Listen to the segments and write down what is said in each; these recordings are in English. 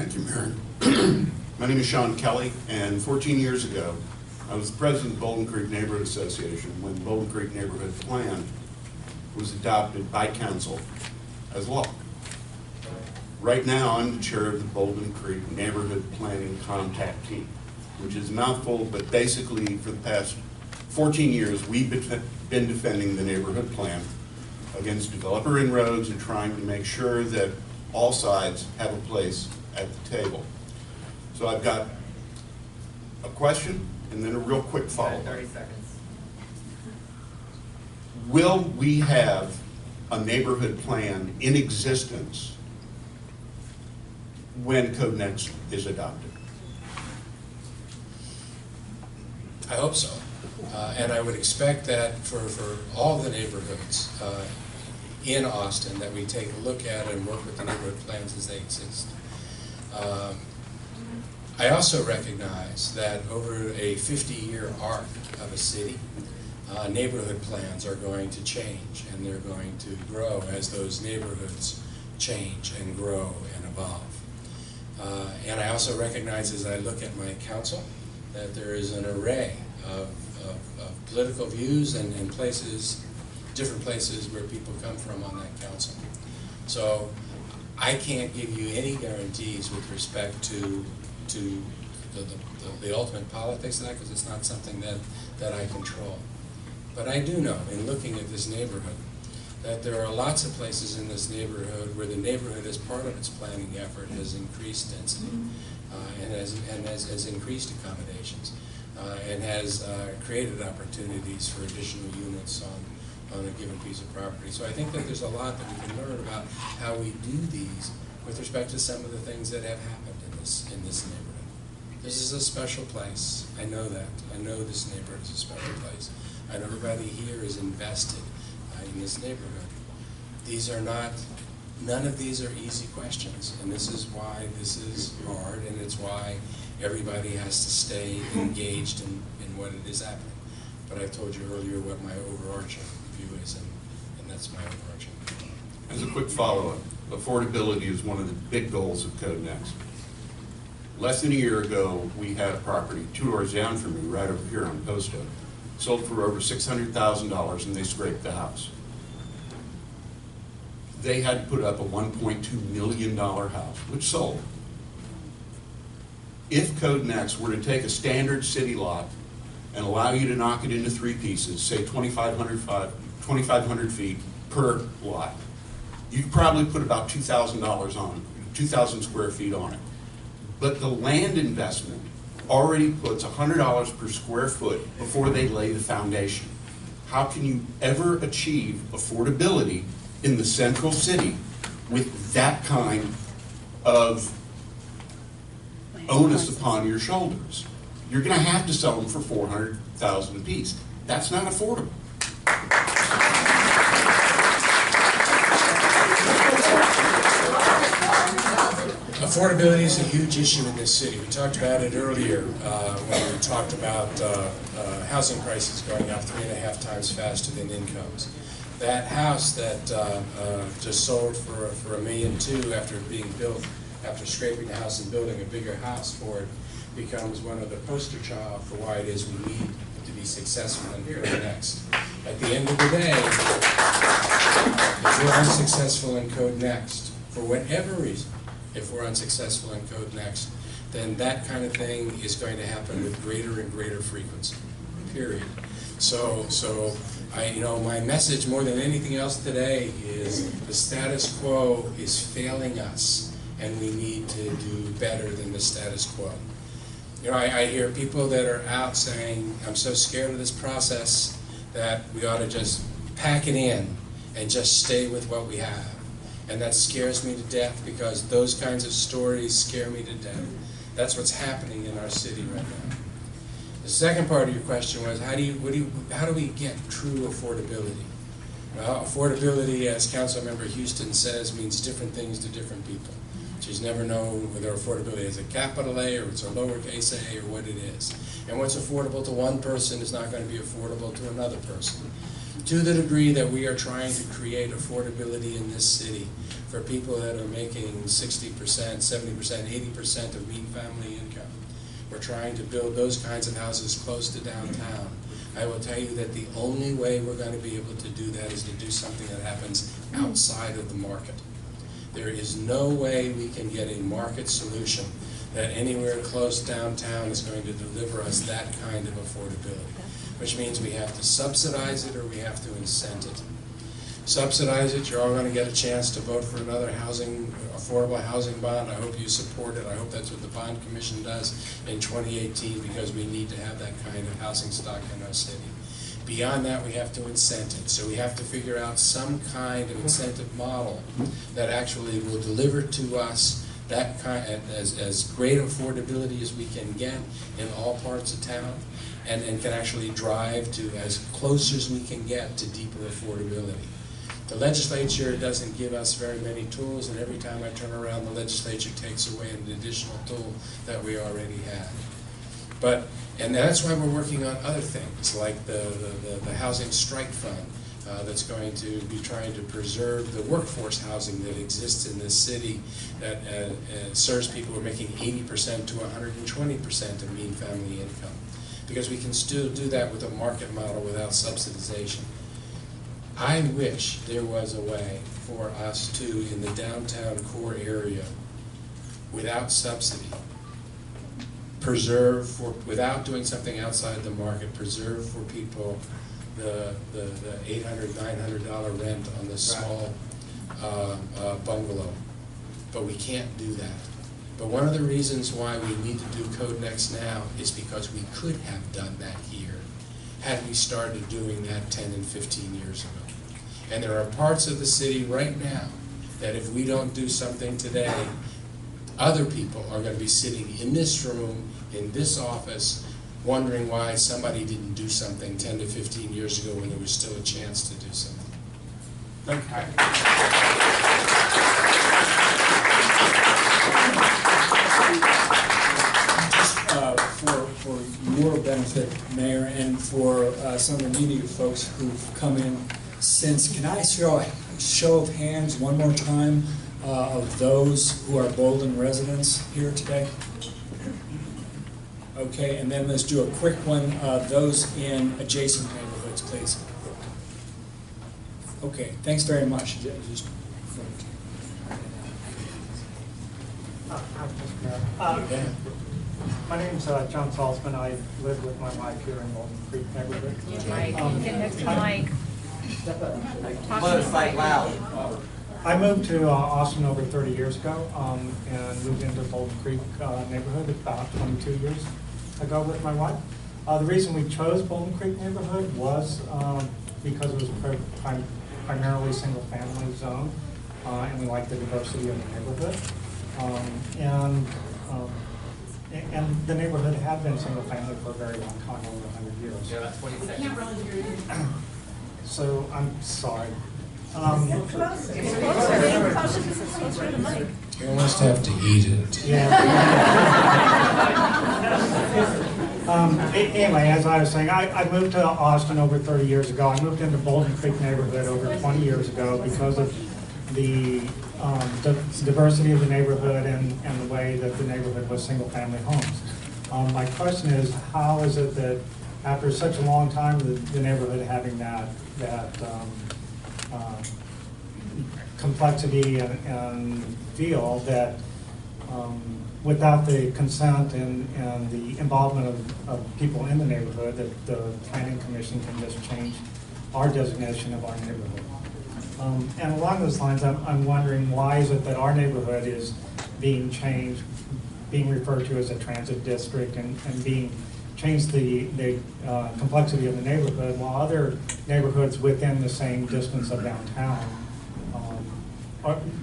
Thank you, Mary. My name is Sean Kelly, and 14 years ago, I was the president of the Bouldin Creek Neighborhood Association when the Bouldin Creek Neighborhood Plan was adopted by council as law. Right now, I'm the chair of the Bouldin Creek Neighborhood Planning Contact Team, which is a mouthful, but basically for the past 14 years, we've been defending the neighborhood plan against developer inroads and trying to make sure that all sides have a place at the table. So I've got a question and then a real quick follow-up. 30 seconds. Will we have a neighborhood plan in existence when CodeNEXT is adopted? I hope so. And I would expect that for all the neighborhoods in Austin that we take a look at and work with the neighborhood plans as they exist. I also recognize that over a 50-year arc of a city, neighborhood plans are going to change and they're going to grow as those neighborhoods change and grow and evolve. And I also recognize as I look at my council that there is an array of political views and places, different places where people come from on that council. So I can't give you any guarantees with respect to the ultimate politics of that, because it's not something that I control. But I do know, in looking at this neighborhood, that there are lots of places in this neighborhood where the neighborhood, as part of its planning effort, has increased density and has increased accommodations and has created opportunities for additional units on a given piece of property. So I think that there's a lot that we can learn about how we do these with respect to some of the things that have happened in this neighborhood. This is a special place. I know that. I know this neighborhood is a special place. I know everybody here is invested in this neighborhood. These are not, none of these are easy questions, and this is why this is hard, and it's why everybody has to stay engaged in what it is happening. But I told you earlier what my overarching view is, and that's my overarching view. As a quick follow-up, affordability is one of the big goals of CodeNEXT. Less than a year ago, we had a property 2 doors down from me, right over here on Posto, sold for over $600,000, and they scraped the house. They had to put up a $1.2 million house, which sold. If CodeNEXT were to take a standard city lot and allow you to knock it into 3 pieces, say 2,500 feet per lot, you'd probably put about $2,000 on it, 2,000 square feet on it. But the land investment already puts $100 per square foot before they lay the foundation. How can you ever achieve affordability in the central city with that kind of onus upon your shoulders? You're going to have to sell them for $400,000 a piece. That's not affordable. Affordability is a huge issue in this city. We talked about it earlier when we talked about housing prices going up 3.5 times faster than incomes. That house that just sold for $1.2 million after being built, after scraping the house and building a bigger house for it, becomes one of the poster child for why it is we need to be successful in CodeNEXT. At the end of the day, if we're unsuccessful in CodeNEXT, for whatever reason, if we're unsuccessful in CodeNEXT, then that kind of thing is going to happen with greater and greater frequency, period. So my message more than anything else today is the status quo is failing us, and we need to do better than the status quo. I hear people that are out saying, I'm so scared of this process that we ought to just pack it in and just stay with what we have. And that scares me to death, because those kinds of stories scare me to death. That's what's happening in our city right now. The second part of your question was, how do we get true affordability? Well, affordability, as Councilmember Houston says, means different things to different people. She's never known whether affordability is a capital A or it's a lowercase a or what it is. And what's affordable to one person is not going to be affordable to another person. To the degree that we are trying to create affordability in this city for people that are making 60%, 70%, 80% of mean family income, we're trying to build those kinds of houses close to downtown. I will tell you that the only way we're going to be able to do that is to do something that happens outside of the market. There is no way we can get a market solution that anywhere close downtown is going to deliver us that kind of affordability, which means we have to subsidize it or we have to incent it. Subsidize it, you're all going to get a chance to vote for another affordable housing bond. I hope you support it. I hope that's what the Bond Commission does in 2018, because we need to have that kind of housing stock in our city. Beyond that, we have to incent it. So we have to figure out some kind of incentive model that actually will deliver to us that kind, as great affordability as we can get in all parts of town, and can actually drive to as close as we can get to deeper affordability. The legislature doesn't give us very many tools, and every time I turn around, the legislature takes away an additional tool that we already have. And that's why we're working on other things, like the Housing Strike Fund that's going to be trying to preserve the workforce housing that exists in this city that serves people who are making 80% to 120% of mean family income. Because we can still do that with a market model without subsidization. I wish there was a way for us to, in the downtown core area, without subsidy, preserve for, without doing something outside the market, preserve for people the $800, $900 rent on the small bungalow. But we can't do that. But one of the reasons why we need to do CodeNEXT now is because we could have done that here had we started doing that 10 and 15 years ago. And there are parts of the city right now that if we don't do something today, other people are going to be sitting in this room, in this office, wondering why somebody didn't do something 10 to 15 years ago when there was still a chance to do something. Thank you. For your benefit, Mayor, and for some of the media folks who've come in since, can I show a show of hands one more time of those who are Bouldin residents here today? Okay, and then let's do a quick one, those in adjacent neighborhoods, please. Okay, thanks very much. My name's John Salzman. I live with my wife here in Bouldin Creek neighborhood. Get next to the mic. I moved to Austin over 30 years ago and moved into Bouldin Creek neighborhood about 22 years ago with my wife. The reason we chose Bouldin Creek neighborhood was because it was primarily single-family zone, and we like the diversity of the neighborhood. And the neighborhood had been single-family for a very long time, over 100 years. Yeah, that's 20 seconds. Can't really hear you. So I'm sorry. Get closer. You almost have to eat it. Yeah. Anyway, as I was saying, I moved to Austin over 30 years ago. I moved into Bouldin Creek neighborhood over 20 years ago because of the diversity of the neighborhood and the way that the neighborhood was single-family homes. My question is, how is it that after such a long time, the neighborhood having that complexity and feel that without the consent and the involvement of people in the neighborhood, that the Planning Commission can just change our designation of our neighborhood. And along those lines, I'm wondering, why is it that our neighborhood is being changed, being referred to as a transit district, and being changed the complexity of the neighborhood, while other neighborhoods within the same distance of downtown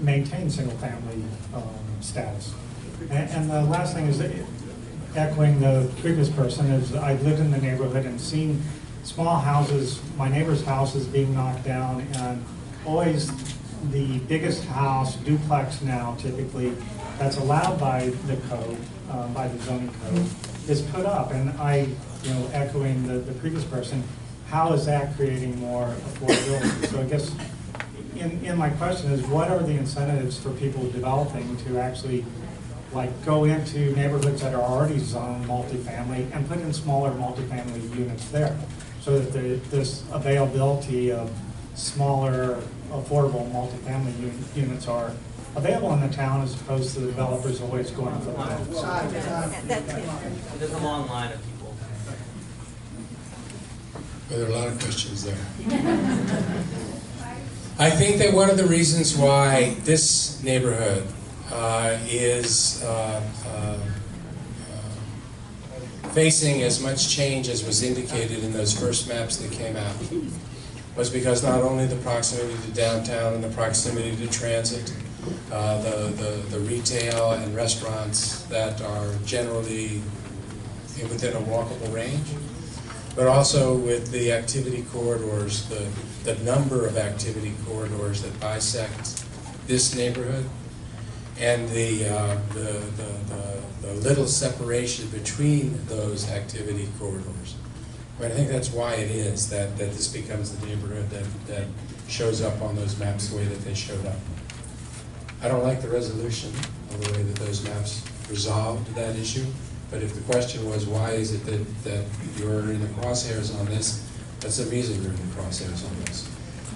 maintain single-family status. And the last thing is, echoing the previous person, is I've lived in the neighborhood and seen small houses, my neighbor's houses being knocked down, and always the biggest house, duplex now typically, that's allowed by the code, by the zoning code, is put up. And echoing the previous person, how is that creating more affordability? So I guess in my question is, what are the incentives for people developing to actually like go into neighborhoods that are already zoned multifamily and put in smaller multifamily units there, so that this availability of smaller, affordable multifamily units are available in the town, as opposed to the developers always going for the homes. There's a long line of people. Well, there are a lot of questions there. I think that one of the reasons why this neighborhood is facing as much change as was indicated in those first maps that came out was because not only the proximity to downtown and the proximity to transit, the retail and restaurants that are generally within a walkable range, but also with the activity corridors, the number of activity corridors that bisect this neighborhood, and the little separation between those activity corridors. I mean, I think that's why it is that this becomes the neighborhood that shows up on those maps the way that they showed up. I don't like the resolution of the way that those maps resolved that issue, but if the question was why is it that you're in the crosshairs on this, that's the reason you're in the crosshairs on this.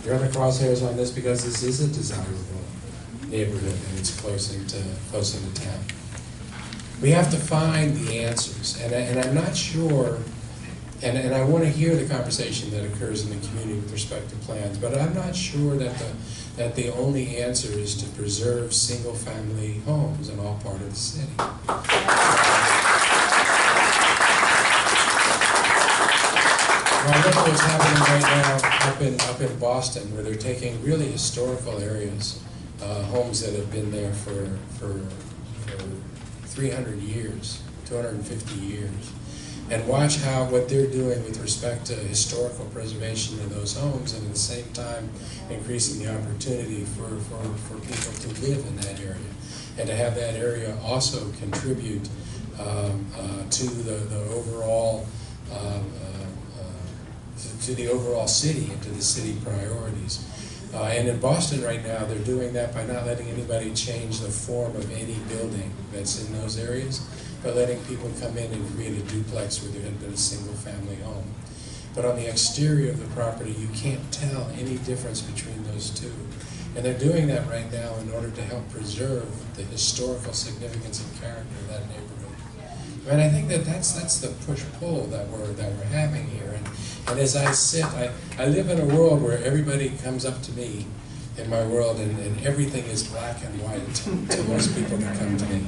You're in the crosshairs on this because this is a desirable neighborhood and it's close into town. We have to find the answers, and I'm not sure, and I want to hear the conversation that occurs in the community with respect to plans, but I'm not sure that the only answer is to preserve single-family homes in all part of the city. Well, look at what's happening right now up in Boston, where they're taking really historical areas, homes that have been there for 300 years, 250 years, and watch what they're doing with respect to historical preservation of those homes, and at the same time increasing the opportunity for people to live in that area, and to have that area also contribute to the overall to the overall city and to the city priorities. And in Boston right now, they're doing that by not letting anybody change the form of any building that's in those areas, but letting people come in and create a duplex where there had been a single-family home. But on the exterior of the property, you can't tell any difference between those two. And they're doing that right now in order to help preserve the historical significance and character of that neighborhood. And I think that's the push-pull that we're having here. And as I sit, I live in a world where everybody comes up to me in my world, and everything is black and white to most people that come to me.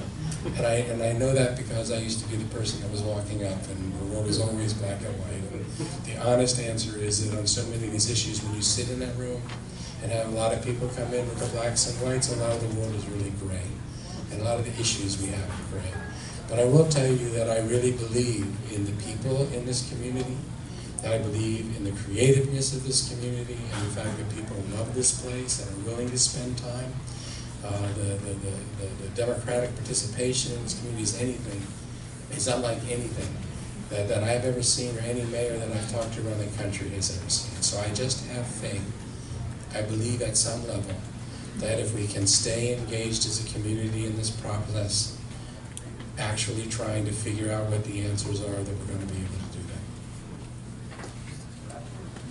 And I know that because I used to be the person that was walking up, and the world is always black and white. And the honest answer is that on so many of these issues, when you sit in that room and have a lot of people come in with the blacks and whites, a lot of the world is really gray. And a lot of the issues we have are gray. But I will tell you that I really believe in the people in this community. I believe in the creativeness of this community and the fact that people love this place and are willing to spend time. The democratic participation in this community is unlike anything that I've ever seen, or any mayor that I've talked to around the country has ever seen. So I just have faith. I believe at some level that if we can stay engaged as a community in this process, actually trying to figure out what the answers are, that we're going to be able to